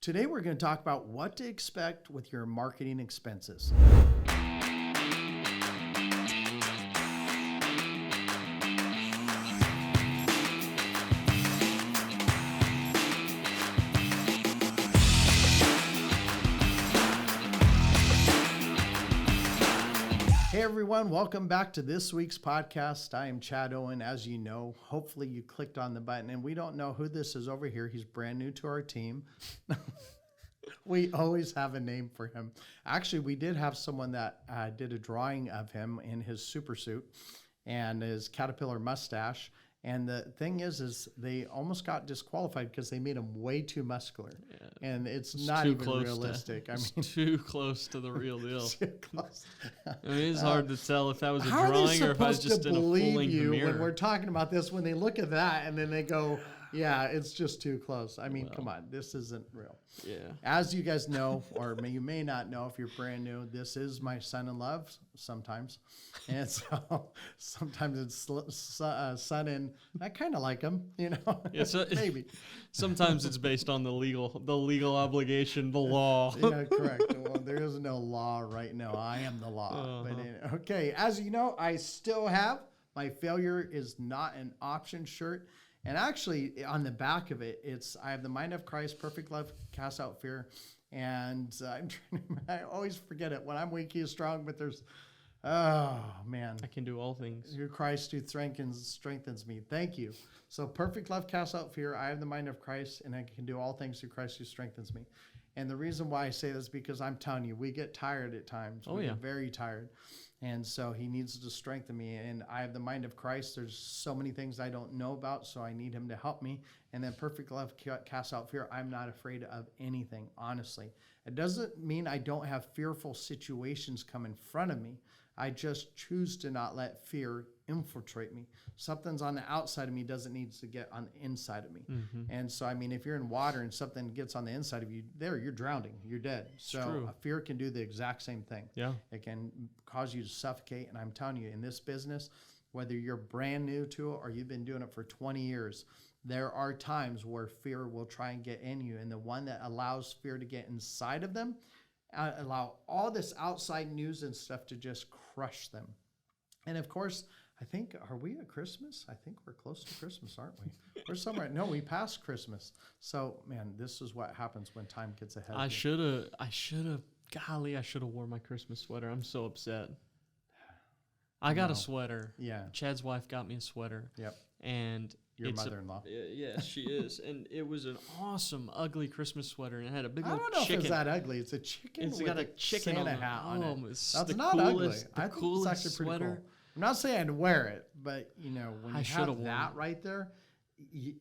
Today we're going to talk about what to expect with your marketing expenses. Hey everyone, welcome back to this week's podcast. I am Chad Owen. As you know, hopefully you clicked on the button, and we don't know who this is over here. He's brand new to our team. We always have a name for him. Actually, we did have someone that did a drawing of him in his super suit and his caterpillar mustache. And the thing is they almost got disqualified because they made him way too muscular. Yeah, and it's not even realistic. It's too close to the real deal. Too close. I mean, it's hard to tell if that was a drawing or if I was just in a full-length mirror. When we're talking about this, when they look at that and then they go, yeah, it's just too close. I mean, come on, this isn't real. Yeah. As you guys know, or you may not know if you're brand new, this is my son-in-law sometimes. And so sometimes it's son and I kind of like him, you know, yeah, so maybe. Sometimes it's based on the legal obligation, the law. Yeah, correct. Well, there is no law right now. I am the law. Uh-huh. But okay, as you know, I still have my failure is not an option shirt. And actually, on the back of it, I have the mind of Christ, perfect love, casts out fear. And I always forget it. When I'm weak, he is strong. But there's, oh, man. I can do all things. Through Christ who strengthens me. Thank you. So perfect love casts out fear. I have the mind of Christ, and I can do all things through Christ who strengthens me. And the reason why I say this is because I'm telling you, we get tired at times. We get very tired. And so he needs to strengthen me. And I have the mind of Christ. There's so many things I don't know about, so I need him to help me. And then perfect love casts out fear. I'm not afraid of anything, honestly. It doesn't mean I don't have fearful situations come in front of me. I just choose to not let fear infiltrate me. Something's on the outside of me doesn't need to get on the inside of me. Mm-hmm. And so, I mean, if you're in water and something gets on the inside of you, you're drowning. You're dead. So fear can do the exact same thing. Yeah. It can cause you to suffocate. And I'm telling you, in this business, whether you're brand new to it or you've been doing it for 20 years, there are times where fear will try and get in you. And the one that allows fear to get inside of them, allow all this outside news and stuff to just crush them. And of course, I think, are we at Christmas? I think we're close to Christmas, aren't we? We're somewhere. No, we passed Christmas. So, man, this is what happens when time gets ahead. I should have worn my Christmas sweater. I'm so upset. I got a sweater. Yeah. Chad's wife got me a sweater. Yep. And your mother-in-law. Yeah, she is. And it was an awesome, ugly Christmas sweater. And it had a big I don't know if it's that ugly. It's a chicken with got a chicken Santa hat on it. That's not ugly. I think it's actually pretty sweater. cool. I'm not saying I'd wear it, but, you know, when you have that worn right there,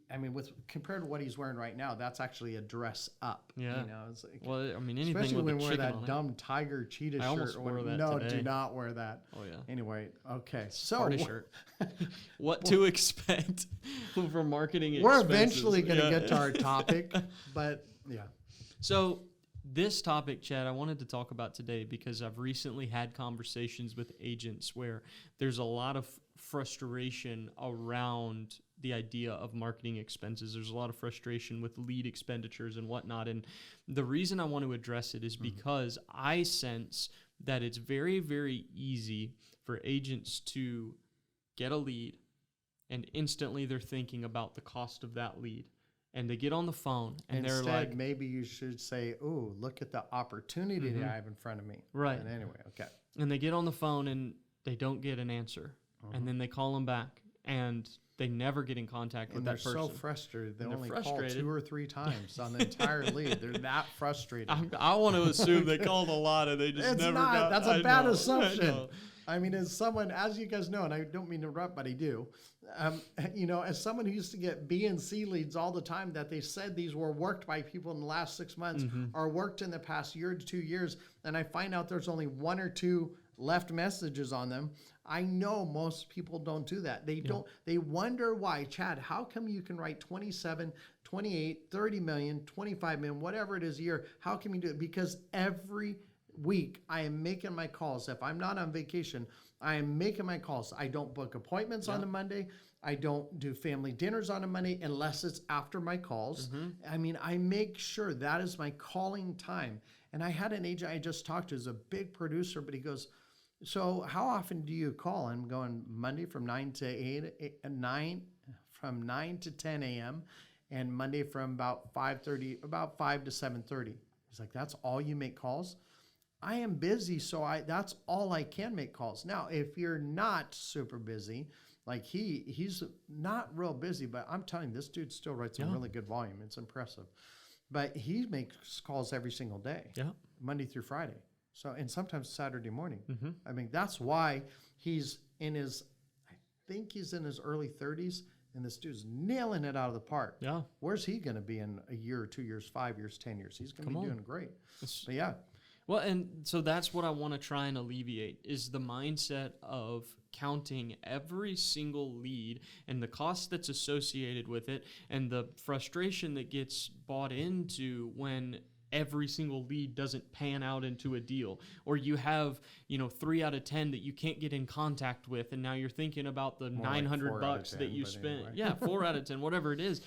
I mean, compared to what he's wearing right now, that's actually a dress up. Yeah. You know, it's like, well, I mean, anything especially with when a wear chicken that on dumb tiger cheetah shirt. I almost wore that No, today. do not wear that. Oh, yeah. Anyway, okay. So party shirt. What to expect for marketing expenses. We're eventually going to get to our topic, but yeah. So this topic, Chad, I wanted to talk about today because I've recently had conversations with agents where there's a lot of frustration around the idea of marketing expenses. There's a lot of frustration with lead expenditures and whatnot. And the reason I want to address it is because I sense that it's very, very easy for agents to get a lead and instantly they're thinking about the cost of that lead. And they get on the phone and Instead, they're like, maybe you should say, oh, look at the opportunity that I have in front of me. Right. But anyway, okay. And they get on the phone and they don't get an answer. And then they call them back and they never get in contact with that person. They're so frustrated. They only call 2 or 3 times on the entire lead. They're that frustrated. I want to assume they called a lot and they just never got. That's a bad assumption. I mean, as someone, as you guys know, and I don't mean to interrupt, but I do, you know, as someone who used to get B and C leads all the time that they said these were worked by people in the last 6 months or worked in the past year to 2 years, and I find out there's only 1 or 2 left messages on them. I know most people don't do that. They don't. They wonder why. Chad, how come you can write 27, 28, 30 million, 25 million, whatever it is a year? How can you do it? Because every week I am making my calls. If I'm not on vacation, I am making my calls. I don't book appointments on a Monday. I don't do family dinners on a Monday unless it's after my calls. I mean, I make sure that is my calling time. And I had an agent I just talked to, who's a big producer, but he goes, so how often do you call? I'm going Monday from 9 to 8, 9, from 9 to 10 a.m. and Monday from about 5 to 7:30. He's like, that's all you make calls? I am busy, so that's all I can make calls. Now, if you're not super busy, like he's not real busy, but I'm telling you, this dude still writes some really good volume. It's impressive. But he makes calls every single day, Monday through Friday. So, and sometimes Saturday morning. I mean, that's why he's in his, I think he's in his early 30s, and this dude's nailing it out of the park. Yeah. Where's he going to be in a year, 2 years, 5 years, 10 years? He's going to be doing great. But yeah. Well, and so that's what I want to try and alleviate is the mindset of counting every single lead and the cost that's associated with it and the frustration that gets bought into when every single lead doesn't pan out into a deal, or you have, 3 out of 10 that you can't get in contact with, and now you're thinking about the More $900 like 10, that you spent. anyway. Yeah, 4 out of 10, whatever it is,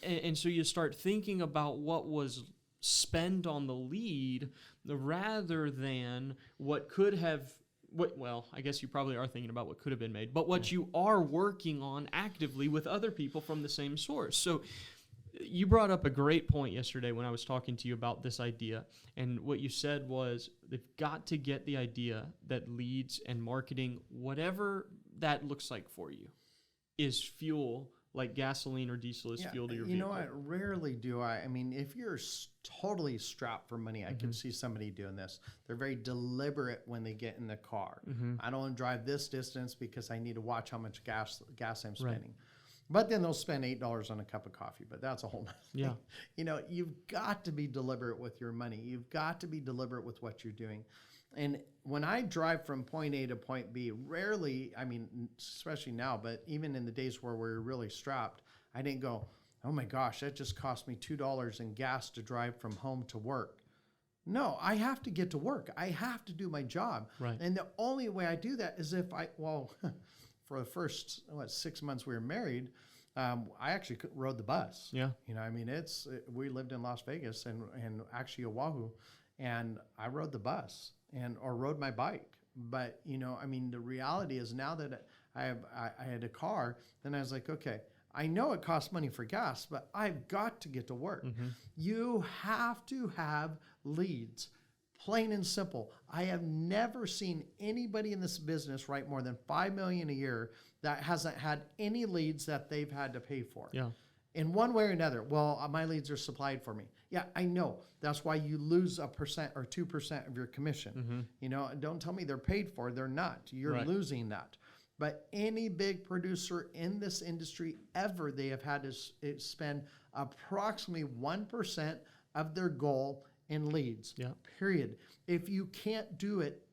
and so you start thinking about what was spent on the lead rather than what could have. I guess you probably are thinking about what could have been made, but what you are working on actively with other people from the same source. So you brought up a great point yesterday when I was talking to you about this idea. And what you said was they've got to get the idea that leads and marketing, whatever that looks like for you, is fuel, like gasoline or diesel is fuel to your vehicle. You know what? Rarely do I. I mean, if you're totally strapped for money, I can see somebody doing this. They're very deliberate when they get in the car. I don't want to drive this distance because I need to watch how much gas I'm spending. Right. But then they'll spend $8 on a cup of coffee. But that's a whole nother thing. You've got to be deliberate with your money. You've got to be deliberate with what you're doing. And when I drive from point A to point B, rarely, I mean, especially now, but even in the days where we're really strapped, I didn't go, oh my gosh, that just cost me $2 in gas to drive from home to work. No, I have to get to work. I have to do my job. Right. And the only way I do that is if for the first 6 months we were married, I actually rode the bus. Yeah. We lived in Las Vegas and actually Oahu, and I rode the bus or rode my bike. But, the reality is now that I had a car, then I was like, okay, I know it costs money for gas, but I've got to get to work. You have to have leads. Plain and simple. I have never seen anybody in this business write more than $5 million a year that hasn't had any leads that they've had to pay for. Yeah. In one way or another. Well, my leads are supplied for me. Yeah, I know. That's why you lose 1% or 2% of your commission. Don't tell me they're paid for. They're not. You're losing that. But any big producer in this industry ever, they have had to spend approximately 1% of their goal in leads, period. If you can't do it,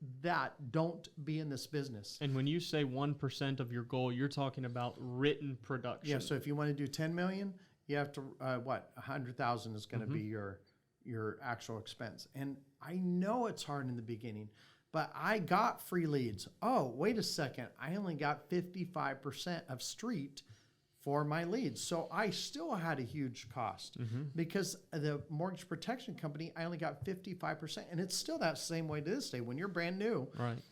don't be in this business. And when you say 1% of your goal, you're talking about written production. Yeah, so if you want to do 10 million, you have to, 100,000 is going to be your actual expense. And I know it's hard in the beginning, but I got free leads. Oh, wait a second. I only got 55% of street for my leads. So I still had a huge cost because the mortgage protection company, I only got 55%. And it's still that same way to this day. When you're brand new,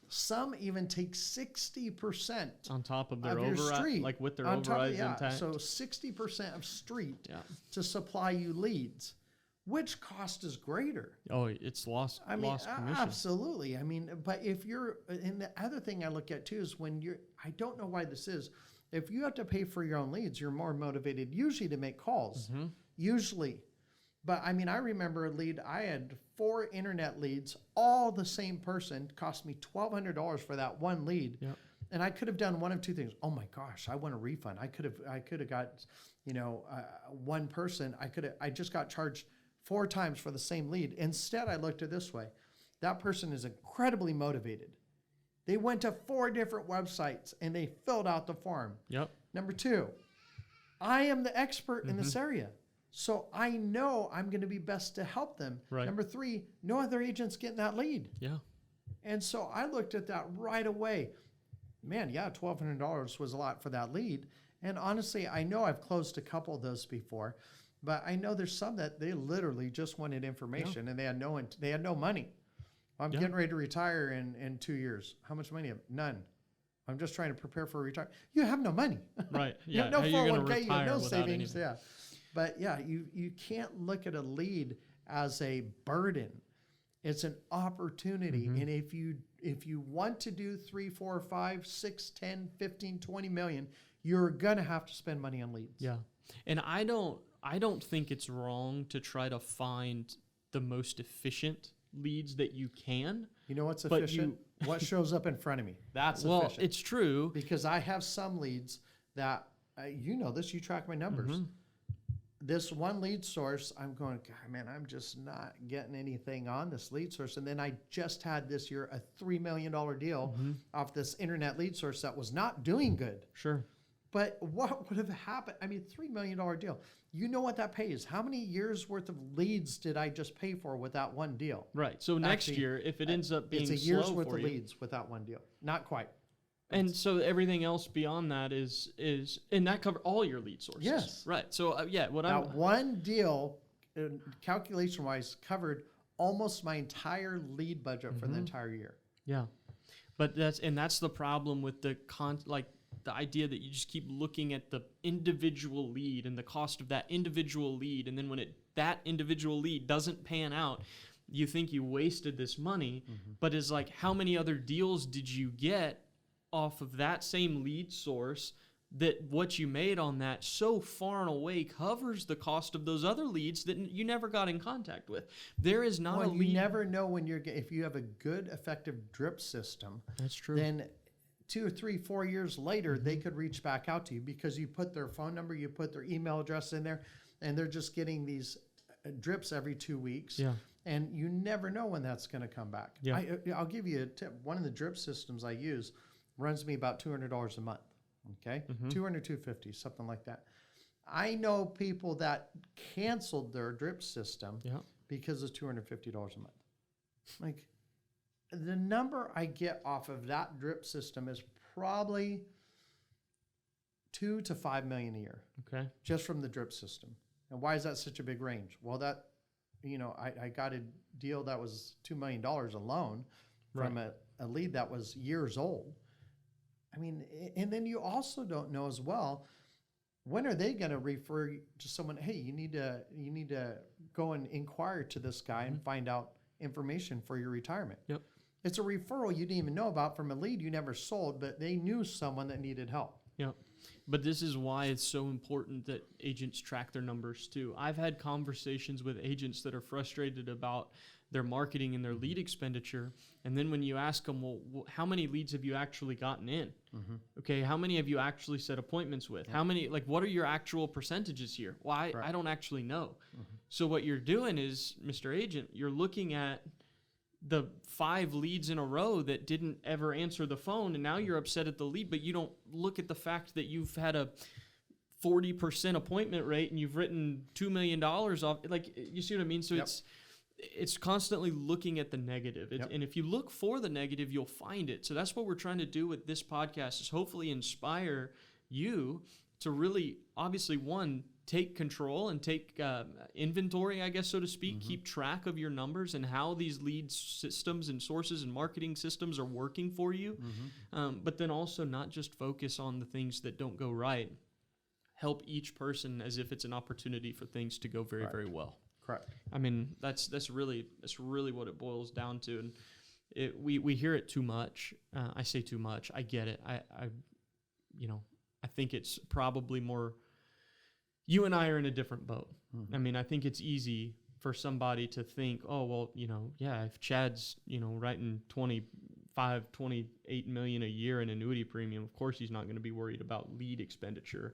some even take 60% on top of their override, like with their overrides intact. So 60% of street to supply you leads. Which cost is greater? Oh, it's lost commission. Absolutely. But if you're, and the other thing I look at too is I don't know why this is, if you have to pay for your own leads, you're more motivated usually to make calls. Usually. But I remember a lead, I had 4 internet leads, all the same person, cost me $1,200 for that one lead. Yep. And I could have done one of two things. Oh my gosh, I want a refund. I could have got, one person, I just got charged 4 times for the same lead. Instead, I looked at it this way. That person is incredibly motivated. They went to 4 different websites and they filled out the form. Yep. Number 2, I am the expert in this area. So I know I'm going to be best to help them. Right. Number 3, no other agent's getting that lead. Yeah. And so I looked at that right away. man, yeah, $1,200 was a lot for that lead. And honestly, I know I've closed a couple of those before, but I know there's some that they literally just wanted information and they had no money. I'm getting ready to retire in 2 years. How much money? None. I'm just trying to prepare for retirement. You have no money. Right. You Yeah. have no How are you gonna 401k, you have retire no without savings. anything? Yeah. But yeah, you can't look at a lead as a burden. It's an opportunity. Mhm. And if you want to do 3, 4, 5, 6, 10, 15, 20 million, you're going to have to spend money on leads. Yeah. And I don't think it's wrong to try to find the most efficient leads that you can. You know what's But efficient? What shows up in front of me. That's Well, efficient. it's true. Because I have some leads that, you know this, you track my numbers. Mhm. This one lead source, I'm going, God, man, I'm just not getting anything on this lead source. And then I just had this year a $3 million deal off this internet lead source that was not doing good. Sure. But what would have happened? I mean, $3 million deal. You know what that pays? How many years worth of leads did I just pay for with that one deal? Right. So next Actually, year, if it ends up being It's a year's slow worth for of you, leads with that one deal. Not quite. and so everything else beyond that is and that cover all your lead sources. Yes. Right. So what That one deal, calculation-wise, covered almost my entire lead budget for the entire year. Yeah. But that's the problem with the idea that you just keep looking at the individual lead and the cost of that individual lead, and then when that individual lead doesn't pan out, you think you wasted this money. But it's like, how many other deals did you get off of that same lead source that what you made on that so far and away covers the cost of those other leads that you never got in contact with? There is not a lead. You never know when if you have a good, effective drip system. That's true. Then 2 or 3, 4 years later, they could reach back out to you because you put their phone number, you put their email address in there, and they're just getting these drips every 2 weeks. Yeah. And you never know when that's going to come back. Yeah. I'll give you a tip. One of the drip systems I use runs me about $200 a month. Okay, 200, 250, something like that. I know people that canceled their drip system because it's $250 a month. Like, the number I get off of that drip system is probably $2 to $5 million a year. Okay. Just from the drip system. And why is that such a big range? Well, I got a deal that was $2 million alone from a lead that was years old. I mean, and then you also don't know as well, when are they going to refer you to someone? Hey, you need to go and inquire to this guy and find out information for your retirement. Yep. It's a referral you didn't even know about from a lead you never sold, but they knew someone that needed help. Yep. But this is why it's so important that agents track their numbers too. I've had conversations with agents that are frustrated about their marketing and their lead expenditure. And then when you ask them, well, how many leads have you actually gotten in? Okay, how many have you actually set appointments with? How many, what are your actual percentages here? Well, I don't actually know. So what you're doing is, Mr. Agent, you're looking at the 5 leads in a row that didn't ever answer the phone, and now you're upset at the lead, but you don't look at the fact that you've had a 40% appointment rate and you've written $2 million off. You see what I mean? So it's constantly looking at the negative. And if you look for the negative, you'll find it. So that's what we're trying to do with this podcast, is hopefully inspire you to really, obviously, one, take control and take inventory, I guess, so to speak, keep track of your numbers and how these lead systems and sources and marketing systems are working for you. But then also not just focus on the things that don't go right. Help each person as if it's an opportunity for things to go very, very well. Correct. I mean, that's really what it boils down to. And we hear it too much. I say too much. I get it. I think it's probably more, you and I are in a different boat. I mean, I think it's easy for somebody to think, oh, well, if Chad's, writing 28 million a year in annuity premium, of course he's not going to be worried about lead expenditure,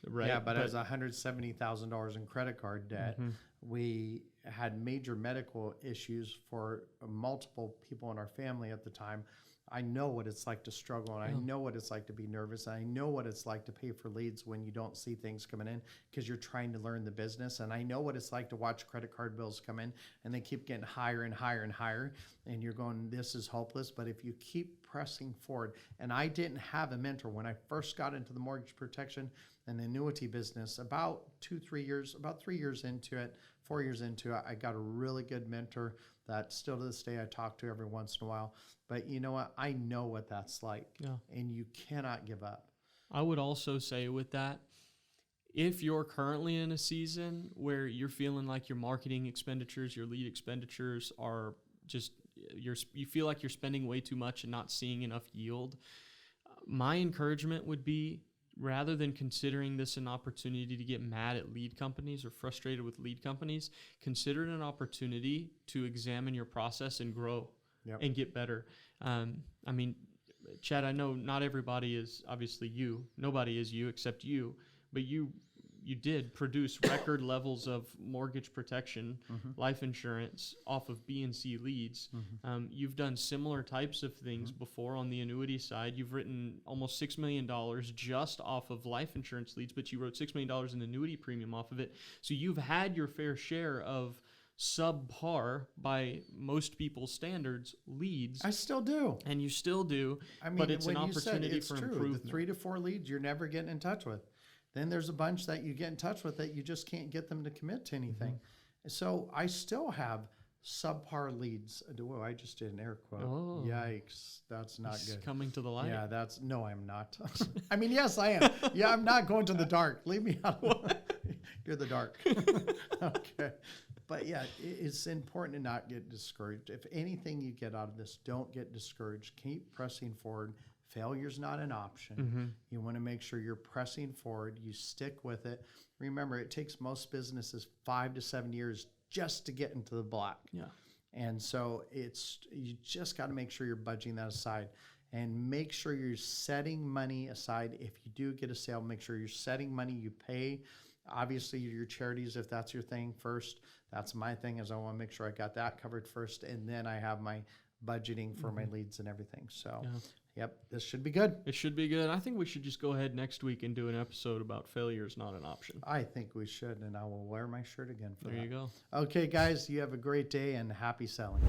right? Yeah, but as $170,000 in credit card debt, we had major medical issues for multiple people in our family at the time. I know what it's like to struggle, and I know what it's like to be nervous, and I know what it's like to pay for leads when you don't see things coming in because you're trying to learn the business. And I know what it's like to watch credit card bills come in and they keep getting higher and higher and higher, and you're going, this is hopeless. But if you keep pressing forward, and I didn't have a mentor when I first got into the mortgage protection and annuity business about 3 years into it, 4 years into it, I got a really good mentor that still to this day I talk to every once in a while. But you know what? I know what that's like. Yeah. And you cannot give up. I would also say with that, if you're currently in a season where you're feeling like your marketing expenditures, your lead expenditures are just, you feel like you're spending way too much and not seeing enough yield, my encouragement would be, rather than considering this an opportunity to get mad at lead companies or frustrated with lead companies, consider it an opportunity to examine your process and grow and get better. I mean, Chad, I know not everybody is obviously you. Nobody is you except you, but you did produce record levels of mortgage protection, life insurance off of B and C leads. You've done similar types of things before on the annuity side. You've written almost $6 million just off of life insurance leads, but you wrote $6 million in annuity premium off of it. So you've had your fair share of subpar by most people's standards leads. I still do. And you still do. I mean, but it's an when you said opportunity it's for true, improvement. the 3 to 4 leads you're never getting in touch with. Then there's a bunch that you get in touch with that you just can't get them to commit to anything. So I still have subpar leads. Oh, I just did an air quote. Oh. Yikes. That's not It's good. coming to the light. Yeah, no, I'm not. I mean, yes, I am. Yeah, I'm not going to the dark. Leave me out. You're the dark. Okay. But yeah, it's important to not get discouraged. If anything you get out of this, don't get discouraged. Keep pressing forward. Failure's not an option. You want to make sure you're pressing forward. You stick with it. Remember, it takes most businesses 5 to 7 years just to get into the black. Yeah. And so you just got to make sure you're budgeting that aside, and make sure you're setting money aside. If you do get a sale, make sure you're setting money. You pay, obviously, your charities if that's your thing first. That's my thing, is I want to make sure I got that covered first, and then I have my budgeting for my leads and everything. So, yep, this should be good. It should be good. I think we should just go ahead next week and do an episode about failure is not an option. I think we should, and I will wear my shirt again for that. There you go. Okay, guys, you have a great day and happy selling.